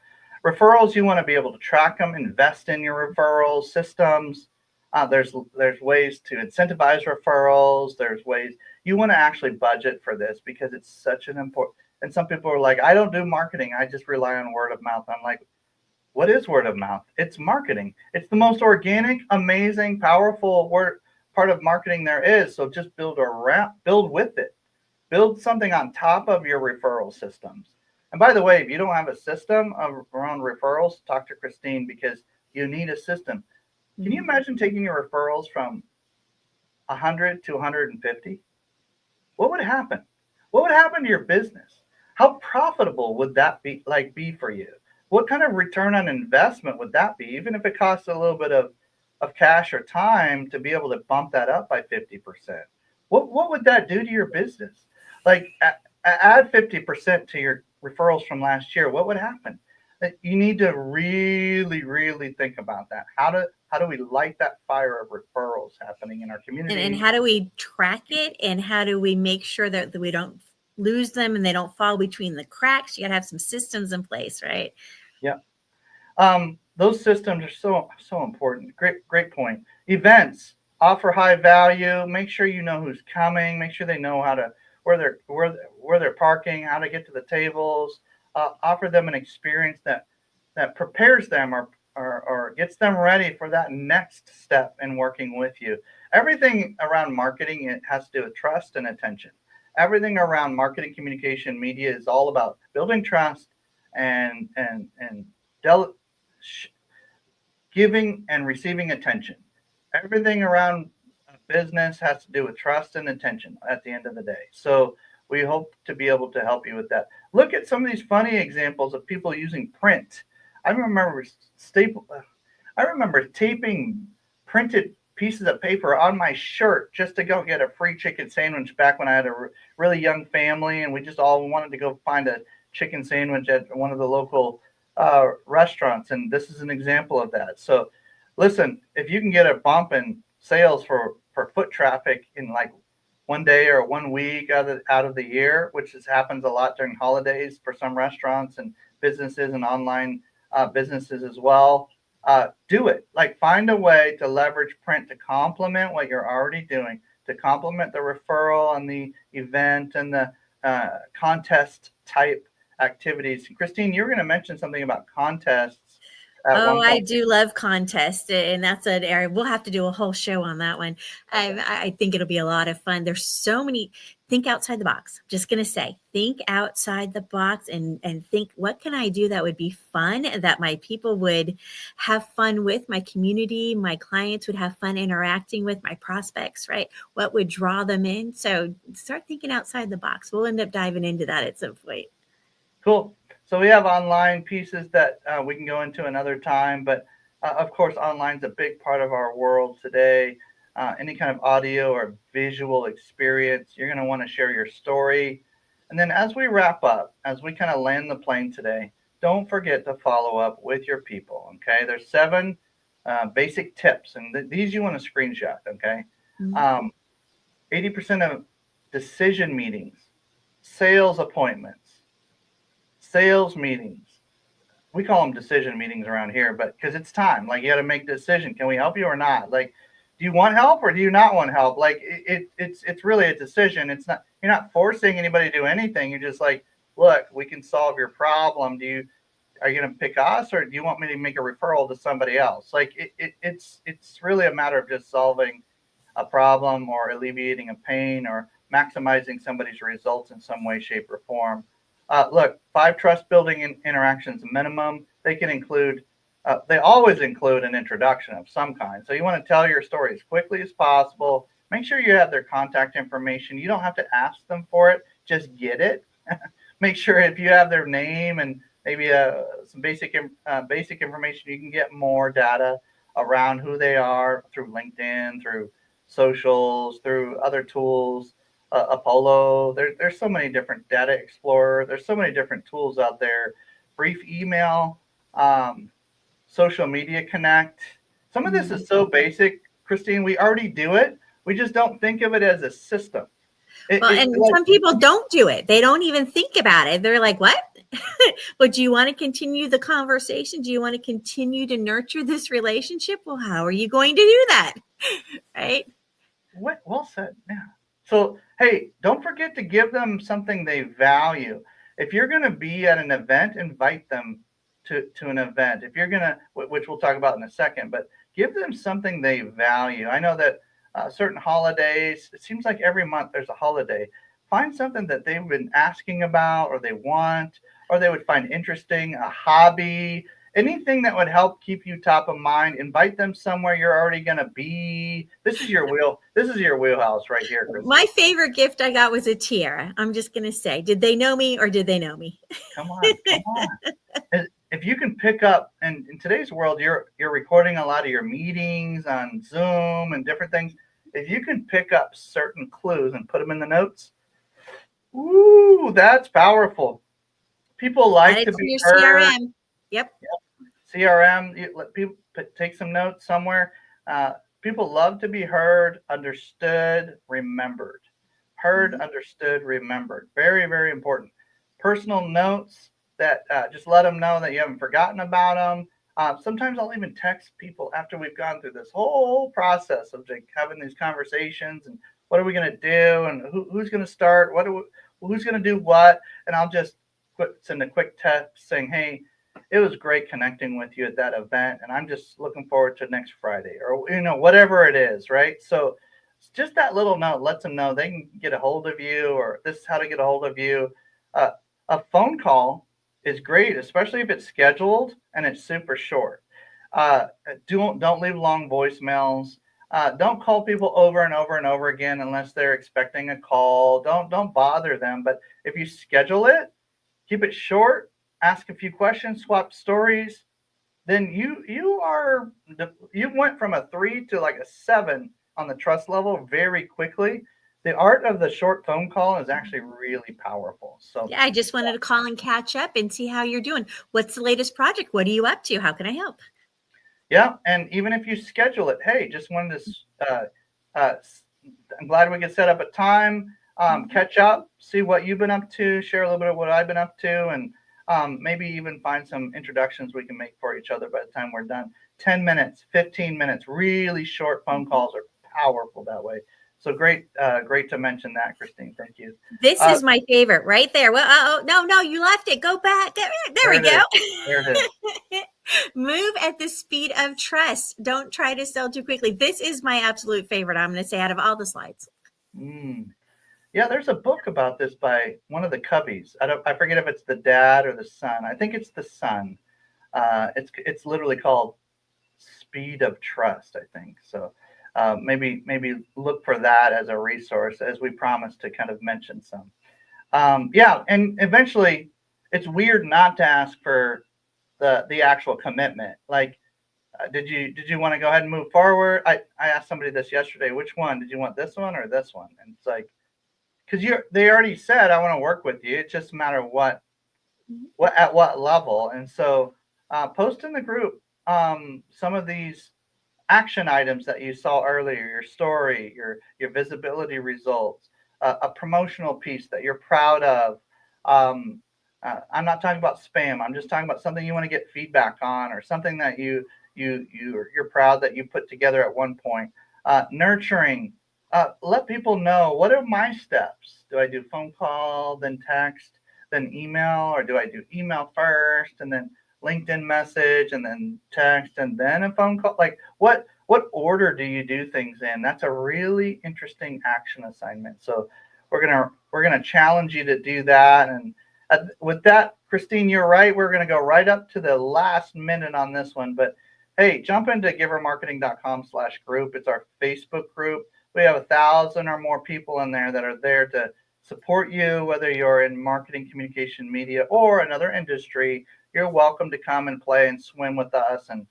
Referrals, you want to be able to track them, invest in your referral systems. There's ways to incentivize referrals. There's ways you want to actually budget for this, because it's such an important. And some people are like, I don't do marketing. I just rely on word of mouth. I'm like, what is word of mouth? It's marketing. It's the most organic, amazing, powerful part of marketing there is. So just build with it. Build something on top of your referral systems. And by the way, if you don't have a system around referrals, talk to Christine, because you need a system. Can you imagine taking your referrals from 100 to 150? What would happen? What would happen to your business? How profitable would that be for you? What kind of return on investment would that be, even if it costs a little bit of cash or time to be able to bump that up by 50%? What would that do to your business? Like, add 50% to your referrals from last year. What would happen? You need to really, really think about that. How do we light that fire of referrals happening in our community? And how do we track it? And how do we make sure that we don't lose them and they don't fall between the cracks? You got to have some systems in place, right? Yeah. Those systems are so important. Great point. Events, offer high value. Make sure you know who's coming. Make sure they know where they're parking, how to get to the tables. Offer them an experience that prepares them or gets them ready for that next step in working with you. Everything around marketing, it has to do with trust and attention. Everything around marketing, communication, media is all about building trust and giving and receiving attention. Everything around a business has to do with trust and attention at the end of the day. So we hope to be able to help you with that. Look at some of these funny examples of people using print. I remember taping printed pieces of paper on my shirt just to go get a free chicken sandwich back when I had a really young family, and we just all wanted to go find a chicken sandwich at one of the local restaurants. And this is an example of that. So listen, if you can get a bump in sales for foot traffic in like one day or 1 week out of the year, which happens a lot during holidays for some restaurants and businesses and online businesses as well, do it. Like, find a way to leverage print to complement what you're already doing, to complement the referral and the event and the contest type activities. Christine, you were going to mention something about contests. Oh, I do love contests, and that's an area we'll have to do a whole show on that one. I think it'll be a lot of fun. There's so many. Think outside the box. Just going to say, think outside the box and think, what can I do that would be fun, that my people would have fun with, my community, my clients would have fun interacting with, my prospects, right? What would draw them in? So start thinking outside the box. We'll end up diving into that at some point. Cool. So we have online pieces that we can go into another time, but of course, online is a big part of our world today. Any kind of audio or visual experience, you're going to want to share your story. And then as we wrap up, as we kind of land the plane today, don't forget to follow up with your people, okay? There's 7 basic tips, and these you want to screenshot, okay? 80% of decision meetings, sales appointments, sales meetings. We call them decision meetings around here, but because it's time, like, you got to make a decision. Can we help you or not? Like, do you want help or do you not want help? Like, it's really a decision. It's not, you're not forcing anybody to do anything. You're just like, look, we can solve your problem. Are you going to pick us, or do you want me to make a referral to somebody else? Like, it's really a matter of just solving a problem or alleviating a pain or maximizing somebody's results in some way, shape, or form. Look, 5 trust building interactions minimum. They can include, they always include an introduction of some kind. So you want to tell your story as quickly as possible. Make sure you have their contact information. You don't have to ask them for it. Just get it. Make sure if you have their name and maybe some basic information, you can get more data around who they are through LinkedIn, through socials, through other tools, Apollo. There's so many different data explorer. There's so many different tools out there. Brief email, social media connect. Some of this is so basic, Christine. We already do it. We just don't think of it as a system. Well, and some people don't do it. They don't even think about it. They're like, what? But do you want to continue the conversation? Do you want to continue to nurture this relationship? Well, how are you going to do that? Right? Well said. Yeah. So, hey, don't forget to give them something they value. If you're going to be at an event, invite them to an event. If you're going to, which we'll talk about in a second, but give them something they value. I know that certain holidays, it seems like every month there's a holiday. Find something that they've been asking about or they want, or they would find interesting, a hobby, anything that would help keep you top of mind. Invite them somewhere you're already going to be. This is your wheelhouse right here, Christine. My favorite gift I got was a tiara. I'm just going to say, did they know me or did they know me? Come on. If you can pick up, and in today's world, you're recording a lot of your meetings on Zoom and different things. If you can pick up certain clues and put them in the notes, ooh, that's powerful. People like to be heard. CRM. Yep. CRM. Let people take some notes somewhere. People love to be heard, understood, remembered. Heard, understood, remembered. Very, very important. Personal notes that just let them know that you haven't forgotten about them. Sometimes I'll even text people after we've gone through this whole process of like having these conversations and what are we going to do and who's going to start, who's going to do what, and I'll just send a quick text saying, hey, it was great connecting with you at that event, and I'm just looking forward to next Friday, or whatever it is, right? So just that little note lets them know they can get a hold of you, or this is how to get a hold of you. A phone call is great, especially if it's scheduled and it's super short. Don't leave long voicemails. Don't call people over and over and over again unless they're expecting a call. Don't bother them. But if you schedule it, keep it short, ask a few questions, swap stories, then you went from a 3 to like a 7 on the trust level very quickly. The art of the short phone call is actually really powerful. So yeah, I just wanted to call and catch up and see how you're doing. What's the latest project? What are you up to? How can I help? Yeah, and even if you schedule it, hey, just wanted to. I'm glad we could set up a time, catch up, see what you've been up to, share a little bit of what I've been up to, and maybe even find some introductions we can make for each other by the time we're done. 10 minutes, 15 minutes, really short phone calls are powerful that way. So great to mention that, Christine. Thank you. This is my favorite right there. Well, no, you left it. Go back. There we go. There it is. Move at the speed of trust. Don't try to sell too quickly. This is my absolute favorite, I'm going to say, out of all the slides. Yeah, there's a book about this by one of the Cubbies. I forget if it's the dad or the son. I think it's the son. It's literally called Speed of Trust, I think. So maybe look for that as a resource, as we promised to kind of mention some. Yeah, and eventually it's weird not to ask for the actual commitment. Like, did you want to go ahead and move forward? I asked somebody this yesterday. Which one? Did you want this one or this one? And it's like, because they already said, I want to work with you. It's just a matter of what at what level. And so post in the group some of these action items that you saw earlier, your story, your visibility results, a promotional piece that you're proud of. I'm not talking about spam. I'm just talking about something you want to get feedback on, or something that you're proud that you put together at one point. Nurturing. Let people know, what are my steps? Do I do phone call, then text, then email, or do I do email first and then LinkedIn message and then text and then a phone call? Like, what order do you do things in? That's a really interesting action assignment. So we're gonna challenge you to do that. And with that, Christine, you're right. We're gonna go right up to the last minute on this one. But hey, jump into givermarketing.com/group. It's our Facebook group. We have 1,000 or more people in there that are there to support you, whether you're in marketing, communication, media, or another industry. You're welcome to come and play and swim with us, and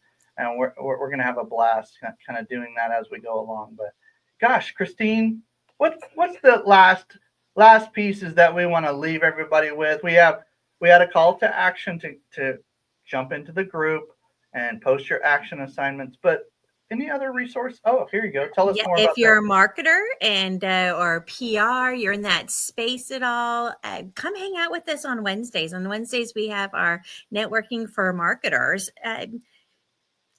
we're going to have a blast kind of doing that as we go along. But gosh, Christine, what's the last pieces that we want to leave everybody with? We had a call to action to jump into the group and post your action assignments, but any other resource? Oh, here you go. Tell us more if about you're that. a marketer and or PR, you're in that space at all, come hang out with us on Wednesdays. On Wednesdays, we have our networking for marketers.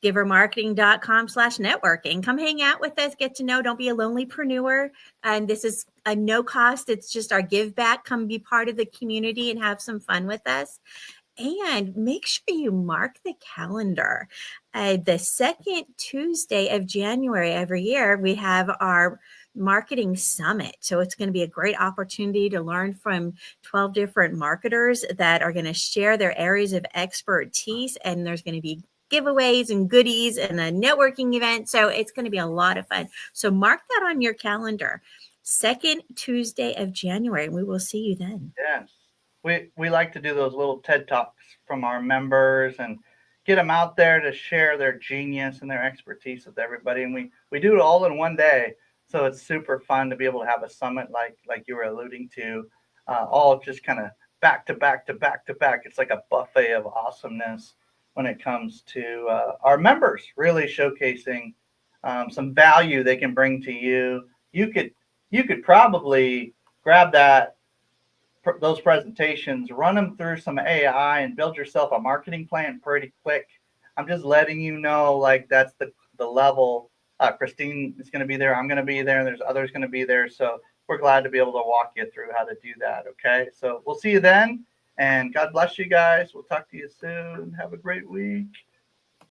givermarketing.com/networking. Come hang out with us, get to know, don't be a lonelypreneur. And this is a no cost. It's just our give back. Come be part of the community and have some fun with us. And make sure you mark the calendar. The second Tuesday of January every year, we have our marketing summit. So it's going to be a great opportunity to learn from 12 different marketers that are going to share their areas of expertise. And there's going to be giveaways and goodies and a networking event. So it's going to be a lot of fun. So mark that on your calendar. Second Tuesday of January. We will see you then. Yes. We like to do those little TED Talks from our members and get them out there to share their genius and their expertise with everybody. And we do it all in one day. So it's super fun to be able to have a summit like you were alluding to, all just kind of back to back to back to back. It's like a buffet of awesomeness when it comes to our members really showcasing some value they can bring to you. You could probably grab those presentations, run them through some AI and build yourself a marketing plan pretty quick. I'm just letting you know, like, that's the level. Christine is going to be there. I'm going to be there. And there's others going to be there. So we're glad to be able to walk you through how to do that. Okay. So we'll see you then. And God bless you guys. We'll talk to you soon. Have a great week.